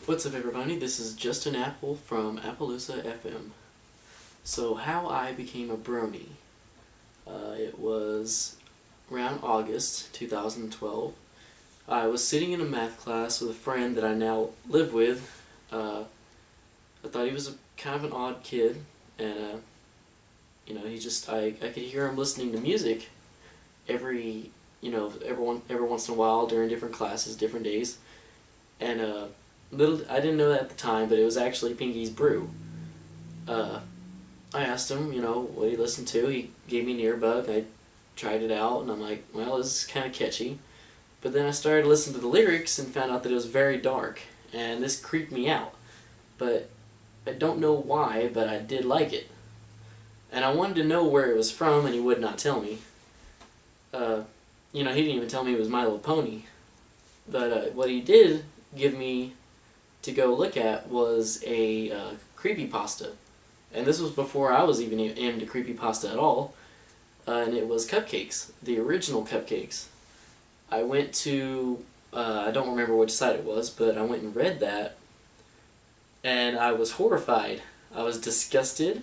What's up, everybody? This is Justin Apple from Appleoosa FM. So, how I became a Brony. It was around August 2012. I was sitting in a math class with a friend that I now live with. I thought he was kind of an odd kid, and I could hear him listening to music every once in a while during different classes, different days, and I didn't know that at the time, but it was actually Pinky's Brew. I asked him, what he listened to. He gave me an earbud. I tried it out, and I'm like, well, this is kind of catchy. But then I started listening to the lyrics and found out that it was very dark, and this creeped me out. But I don't know why, but I did like it. And I wanted to know where it was from, and he would not tell me. He didn't even tell me it was My Little Pony. But what he did give me to go look at was a creepypasta. And this was before I was even into creepypasta at all. And it was Cupcakes, the original Cupcakes. I went to, I don't remember which site it was, but I went and read that. And I was horrified. I was disgusted.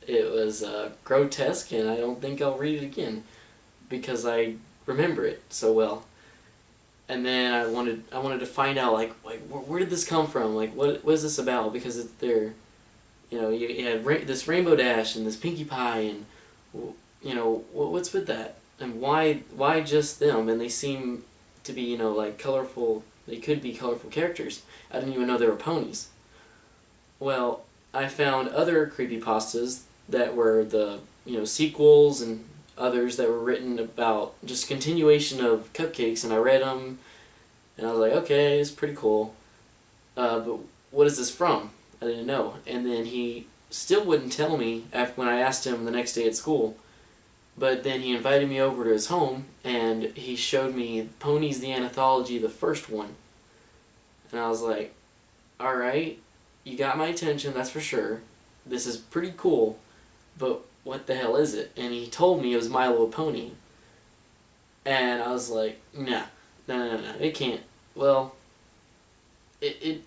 It was grotesque, and I don't think I'll read it again because I remember it so well. And then I wanted to find out where did this come from? What is this about? Because you have this Rainbow Dash and this Pinkie Pie, and what's with that? And why just them? And they seem to be colorful. They could be colorful characters. I didn't even know they were ponies. Well, I found other creepypastas that were the sequels, and others that were written about just continuation of Cupcakes, and I read them, and I was like, okay, it's pretty cool, but what is this from? I didn't know. And then he still wouldn't tell me when I asked him the next day at school, but then he invited me over to his home, and he showed me Ponies the Anthology, the first one, and I was like, alright, you got my attention, that's for sure, this is pretty cool, but what the hell is it? And he told me it was My Little Pony. And I was like, no, it can't. Well, I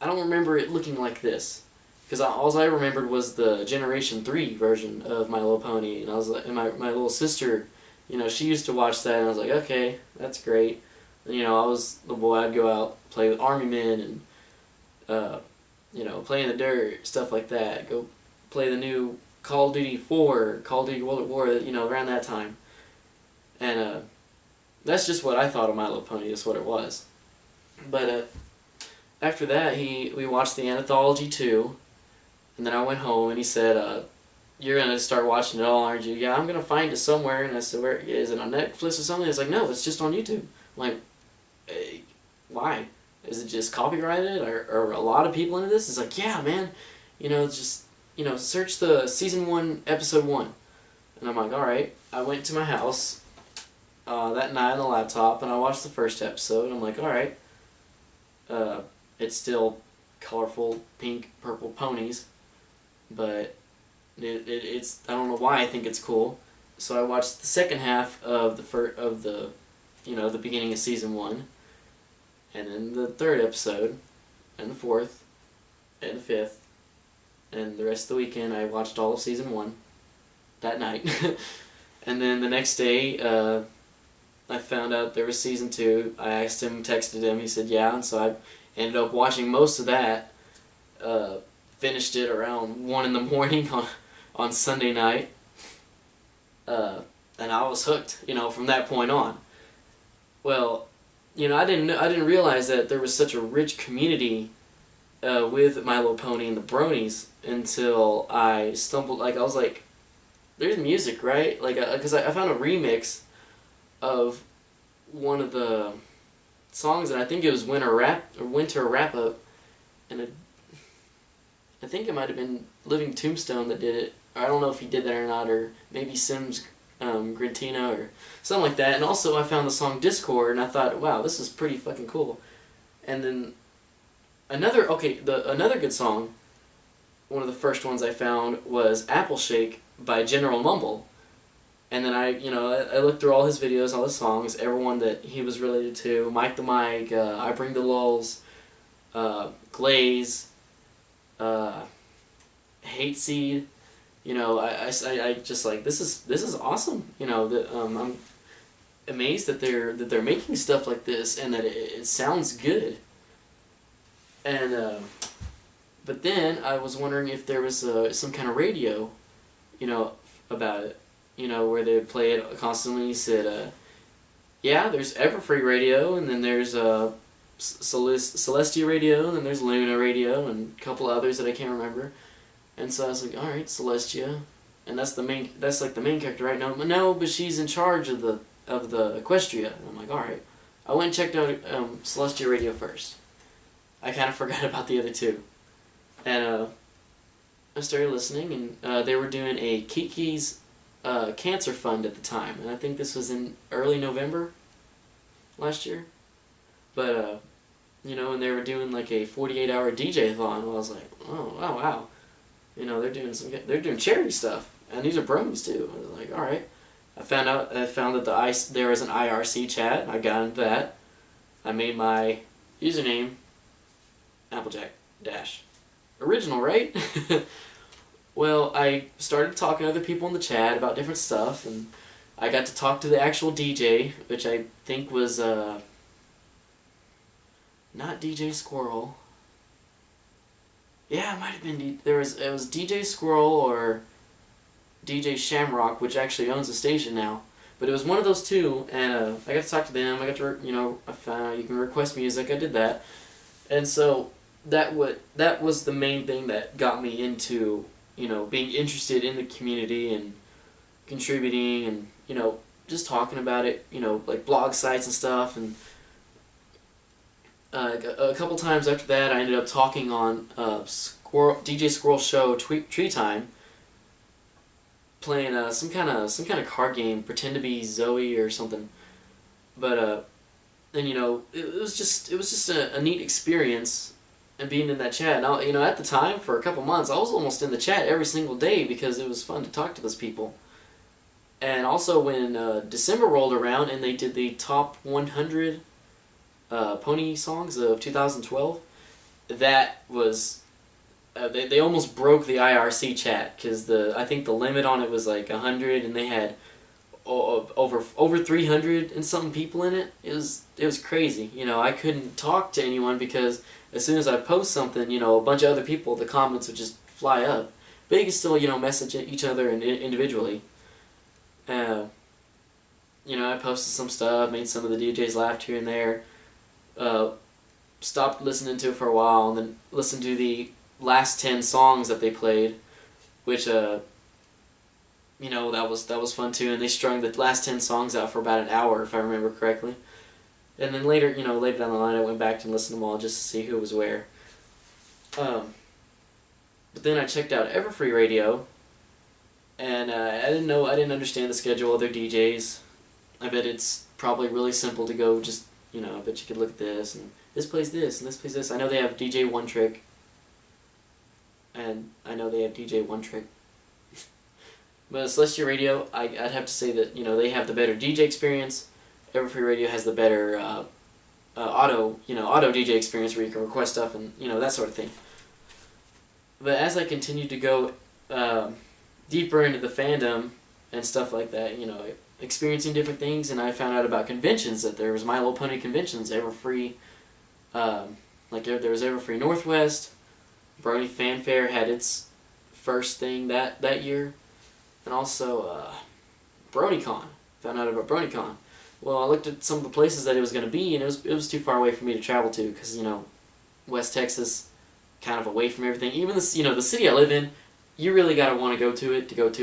don't remember it looking like this. Because all I remembered was the Generation 3 version of My Little Pony. And I was like, and my little sister, she used to watch that, and I was like, okay, that's great. And, I was the boy, I'd go out, play with Army Men, and, play in the dirt, stuff like that. Go play the new Call of Duty 4, Call of Duty World at War, around that time. And that's just what I thought of My Little Pony, that's what it was. But after that, we watched the Anthology 2, and then I went home, and he said, you're going to start watching it all, aren't you? Yeah, I'm going to find it somewhere. And I said, where is it, on Netflix or something? He's like, no, it's just on YouTube. I'm like, hey, why? Is it just copyrighted? Or a lot of people into this? He's like, yeah, man, it's just, search the season 1, episode 1. And I'm like, alright. I went to my house that night on the laptop, and I watched the first episode, and I'm like, alright. It's still colorful, pink, purple ponies, but it's, I don't know why I think it's cool. So I watched the second half of the beginning of season 1, and then the third episode, and the fourth, and the fifth. And the rest of the weekend, I watched all of season 1 that night. And then the next day, I found out there was season 2. I asked him, texted him, he said yeah, and so I ended up watching most of that. Finished it around 1 in the morning on Sunday night. And I was hooked, from that point on. Well, I didn't realize that there was such a rich community with My Little Pony and the Bronies until I stumbled, I was like, there's music, right? Because I found a remix of one of the songs, and I think it was Winter Wrap Up, and I think it might have been Living Tombstone that did it. I don't know if he did that or not, or maybe Sims Grantina or something like that. And also I found the song Discord, and I thought, wow, this is pretty fucking cool. And then another good song, one of the first ones I found was Apple Shake by General Mumble. And then I looked through all his videos, all his songs, everyone that he was related to, Mike the Mike, I Bring the Lulls, Glaze, Hate Seed. I just like this is awesome. I'm amazed that they're making stuff like this and that it sounds good. And but then I was wondering if there was some kind of radio, about it, where they would play it constantly. He said, yeah, there's Everfree Radio, and then there's Celestia Radio, and then there's Luna Radio, and a couple others that I can't remember. And so I was like, all right, Celestia, and that's like the main character, right? No, but she's in charge of the Equestria. And I'm like, all right. I went and checked out Celestia Radio first. I kind of forgot about the other two. And I started listening, and they were doing a Kiki's Cancer Fund at the time. And I think this was in early November last year. But, and they were doing like a 48-hour DJ-a-thon. And I was like, oh, wow. They're doing charity stuff. And these are Bronies, too. I was like, all right. I found that there was an IRC chat. I got into that. I made my username Applejack Dash. Original, right? Well, I started talking to other people in the chat about different stuff, and I got to talk to the actual DJ, which I think was not DJ Squirrel. Yeah, it might have been. It was DJ Squirrel or DJ Shamrock, which actually owns the station now. But it was one of those two, and I got to talk to them. I got to, I found out you can request music. I did that, and so that was the main thing that got me into, being interested in the community and contributing and, just talking about it, like blog sites and stuff. And a couple times after that, I ended up talking on DJ Squirrel Show Tree Time, playing some kind of card game, pretend to be Zoe or something. But and it was just a neat experience. And being in that chat, now at the time for a couple months, I was almost in the chat every single day because it was fun to talk to those people. And also when December rolled around and they did the top 100 pony songs of 2012, that was they almost broke the IRC chat because I think the limit on it was like 100, and they had over 300 and something people in it. It was crazy. I couldn't talk to anyone because as soon as I post something, a bunch of other people, the comments would just fly up. But you can still, message each other individually. I posted some stuff, made some of the DJs laugh here and there. Stopped listening to it for a while, and then listened to the last 10 songs that they played, which that was fun too. And they strung the last 10 songs out for about an hour, if I remember correctly. And then later down the line, I went back and listened to them all just to see who was where. But then I checked out Everfree Radio, and I didn't understand the schedule of their DJs. I bet it's probably really simple to go just, I bet you could look at this, and this plays this, and this plays this. I know they have DJ One Trick, and I know they have DJ One Trick. But Celestia Radio, I'd have to say that, they have the better DJ experience. Everfree Radio has the better auto DJ experience where you can request stuff and, that sort of thing. But as I continued to go deeper into the fandom and stuff like that, experiencing different things, and I found out about conventions, that there was My Little Pony conventions, Everfree, there was Everfree Northwest, Brony Fanfare had its first thing that year, and also BronyCon. Found out about BronyCon. Well, I looked at some of the places that it was going to be, and it was too far away for me to travel to because, West Texas, kind of away from everything. Even the city I live in, you really got to want to go to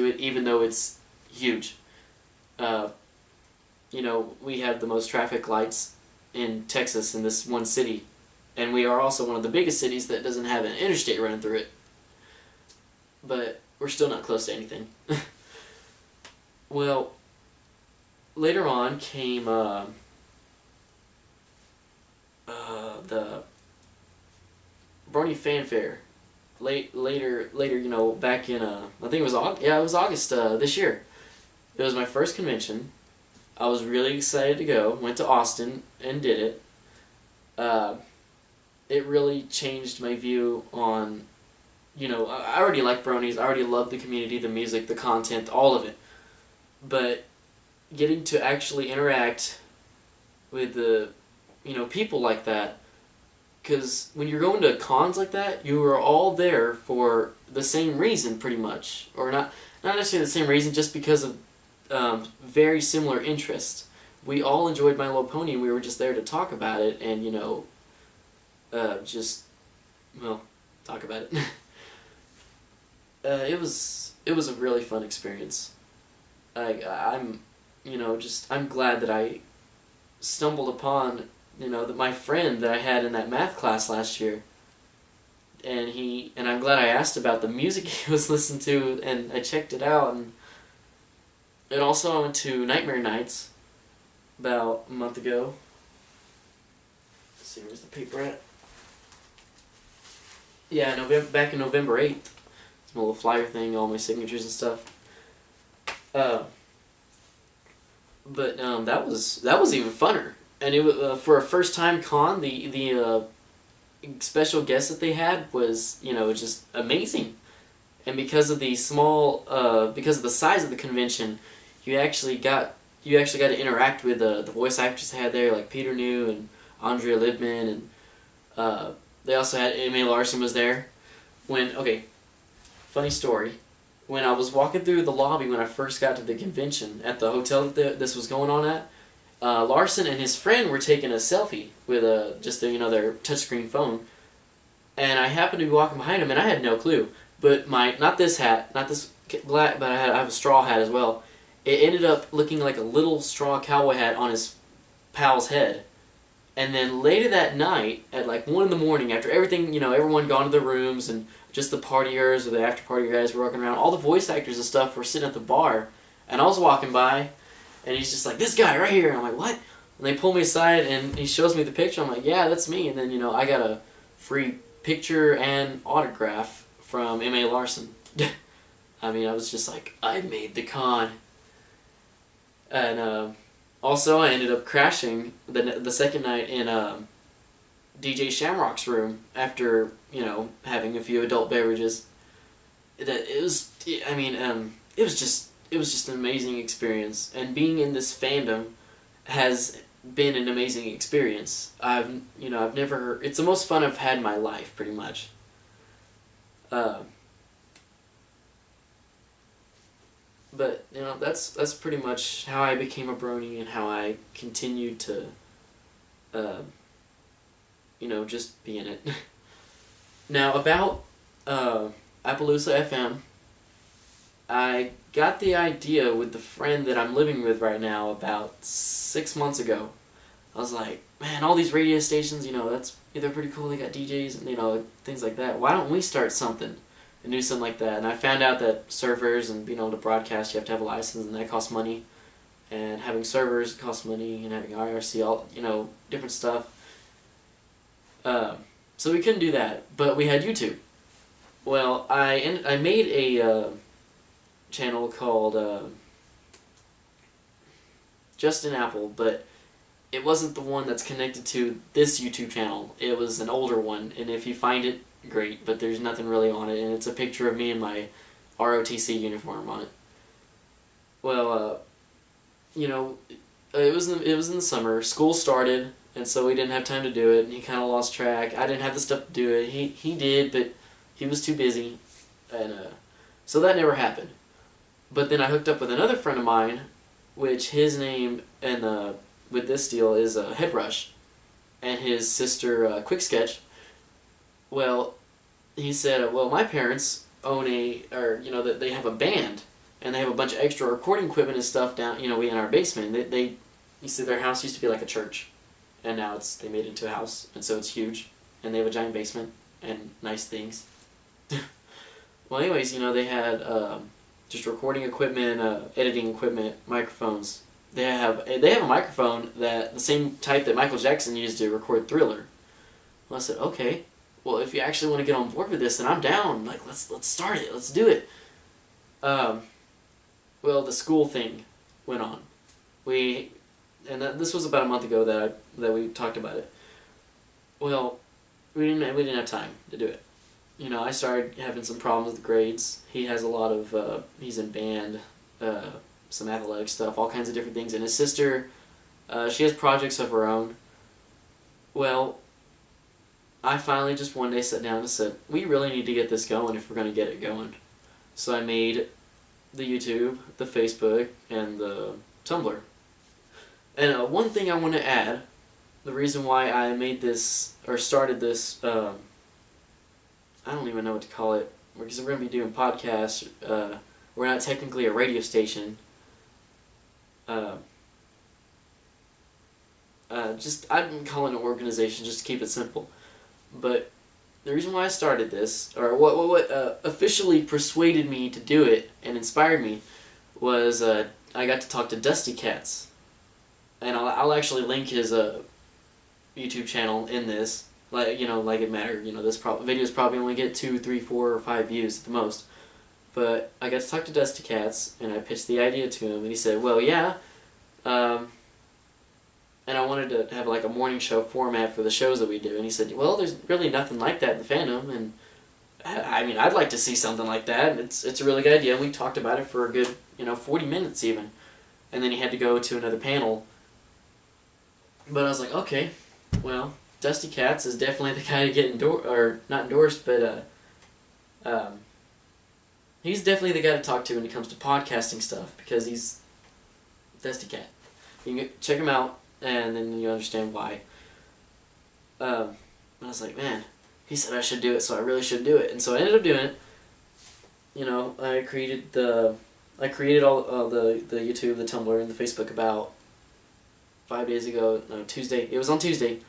it, even though it's huge. We have the most traffic lights in Texas in this one city, and we are also one of the biggest cities that doesn't have an interstate running through it. But we're still not close to anything. Well, later on came the Brony Fanfare. Later, back in I think it was August. Yeah, it was August this year. It was my first convention. I was really excited to go. Went to Austin and did it. it really changed my view on, I already like Bronies, I already love the community, the music, the content, all of it. But getting to actually interact with the, people like that, because when you're going to cons like that, you are all there for the same reason, pretty much. Or not necessarily the same reason, just because of very similar interests. We all enjoyed My Little Pony, and we were just there to talk about it, and, talk about it. It was a really fun experience. I'm glad that I stumbled upon, my friend that I had in that math class last year. And I'm glad I asked about the music he was listening to, and I checked it out. And also I went to Nightmare Nights about a month ago. Let's see, where's the paper at? Yeah, back in November 8th. It's a little flyer thing, all my signatures and stuff. But that was even funner. And it was for a first time con. The special guest that they had was just amazing, and because of the size of the convention, you actually got to interact with the voice actors they had there, like Peter New and Andrea Libman, and they also had Amy Larson was there. Funny story. When I was walking through the lobby when I first got to the convention at the hotel that this was going on at, Larson and his friend were taking a selfie with their touchscreen phone, and I happened to be walking behind him, and I had no clue. But not this black, but I have a straw hat as well. It ended up looking like a little straw cowboy hat on his pal's head. And then later that night, at like 1 in the morning, after everything, everyone gone to their rooms and just the partiers or the after party guys were walking around, all the voice actors and stuff were sitting at the bar, and I was walking by, and he's just like, this guy right here, and I'm like, what? And they pull me aside, and he shows me the picture, I'm like, yeah, that's me, and then, I got a free picture and autograph from M.A. Larson. I mean, I was just like, I made the con. And, also, I ended up crashing the second night in DJ Shamrock's room after, having a few adult beverages. It was just an amazing experience, and being in this fandom has been an amazing experience. It's the most fun I've had in my life, pretty much. But that's pretty much how I became a Brony and how I continued to just be in it. Now about Appleoosa FM, I got the idea with the friend that I'm living with right now about 6 months ago. I was like, man, all these radio stations, they're pretty cool, they got DJs and things like that. Why don't we start something and do something like that? And I found out that servers and being able to broadcast, you have to have a license, and that costs money. And having servers costs money, and having IRC, all different stuff. So we couldn't do that, but we had YouTube. Well, I made a channel called Justan Apple, but it wasn't the one that's connected to this YouTube channel. It was an older one, and if you find it, great, but there's nothing really on it, and it's a picture of me in my ROTC uniform on it. Well, it was in the summer. School started, and so we didn't have time to do it, and he kind of lost track. I didn't have the stuff to do it. He did, but he was too busy, and so that never happened. But then I hooked up with another friend of mine, which his name and with this deal is Head Rush, and his sister Quick Sketch. Well, he said, well, my parents own that they have a band, and they have a bunch of extra recording equipment and stuff down, we in our basement. You see, their house used to be like a church, and now they made it into a house, and so it's huge, and they have a giant basement and nice things. Well, anyways, they had just recording equipment, editing equipment, microphones. They have a microphone the same type that Michael Jackson used to record Thriller. Well, I said, okay. Well, if you actually want to get on board with this, then I'm down. Like, let's start it. Let's do it. Well, the school thing went on. This was about a month ago that we talked about it. Well, we didn't have time to do it. You know, I started having some problems with grades. He has a lot of he's in band, some athletic stuff, all kinds of different things, and his sister, she has projects of her own. Well, I finally just one day sat down and said, we really need to get this going if we're going to get it going. So I made the YouTube, the Facebook, and the Tumblr. And one thing I want to add, the reason why I made this, or started this, I don't even know what to call it, because we're going to be doing podcasts. We're not technically a radio station. I'm calling it an organization just to keep it simple. But the reason why I started this, or what officially persuaded me to do it and inspired me, was I got to talk to Dusty Cats. And I'll actually link his YouTube channel in this. Like it mattered. This videos probably only get 2, 3, 4, or 5 views at the most. But I got to talk to Dusty Cats, and I pitched the idea to him, and he said, well, yeah. And I wanted to have like a morning show format for the shows that we do. And he said, well, there's really nothing like that in the fandom. And I mean, I'd like to see something like that. It's a really good idea. And we talked about it for a good, 40 minutes even. And then he had to go to another panel. But I was like, okay, well, Dusty Cats is definitely the guy to get not endorsed, but he's definitely the guy to talk to when it comes to podcasting stuff, because he's Dusty Cat. You can check him out, and then you understand why. I was like, man, he said I should do it, so I really should do it. And so I ended up doing it. I created all the YouTube, the Tumblr, and the Facebook about 5 days ago. No, Tuesday. It was on Tuesday.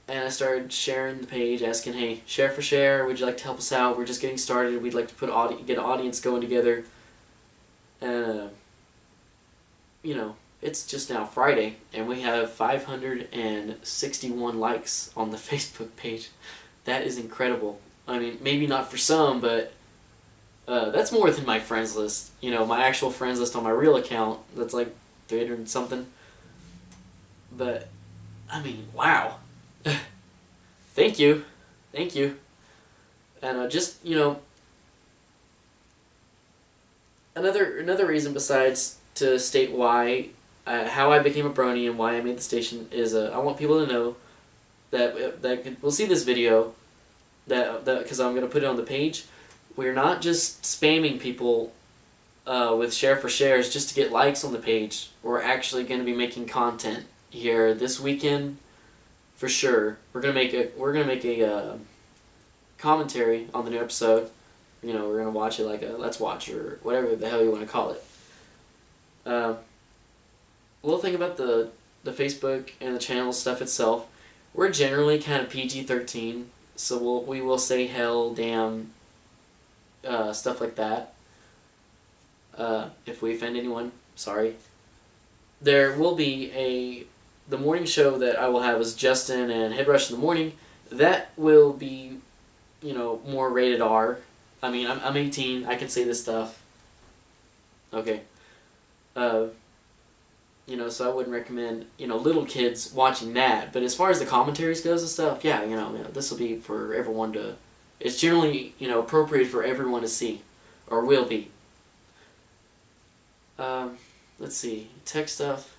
And I started sharing the page, asking, hey, share for share, would you like to help us out? We're just getting started. We'd like to get an audience going together. And, it's just now Friday, and we have 561 likes on the Facebook page. That is incredible. I mean, maybe not for some, but that's more than my friends list. My actual friends list on my real account, that's like 300 and something. But, I mean, wow. Thank you. And another reason besides to state why, how I became a Brony and why I made the station is I want people to know that will see this video, that because I'm going to put it on the page. We're not just spamming people with share for shares just to get likes on the page. We're actually going to be making content here this weekend. For sure, we're gonna make a commentary on the new episode. We're gonna watch it like a Let's Watch or whatever the hell you want to call it. A little thing about the Facebook and the channel stuff itself, we're generally kind of PG-13, so we will say hell, damn, stuff like that. If we offend anyone, sorry. There will be the morning show that I will have is Justan and Head Rush in the morning. That will be, more rated R. I mean, I'm 18. I can say this stuff. Okay. So I wouldn't recommend, little kids watching that. But as far as the commentaries goes and stuff, yeah, this will be for everyone to. It's generally, appropriate for everyone to see, or will be. Let's see, tech stuff.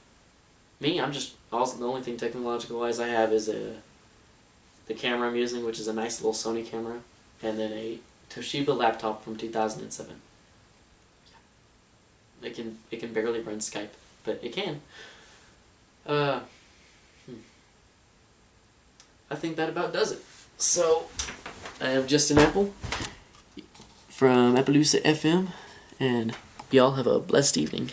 Me, I'm just also the only thing technological wise I have is the camera I'm using, which is a nice little Sony camera, and then a Toshiba laptop from 2007. It can barely run Skype, but it can. I think that about does it. So I am Justan Apple from Appleoosa FM, and y'all have a blessed evening.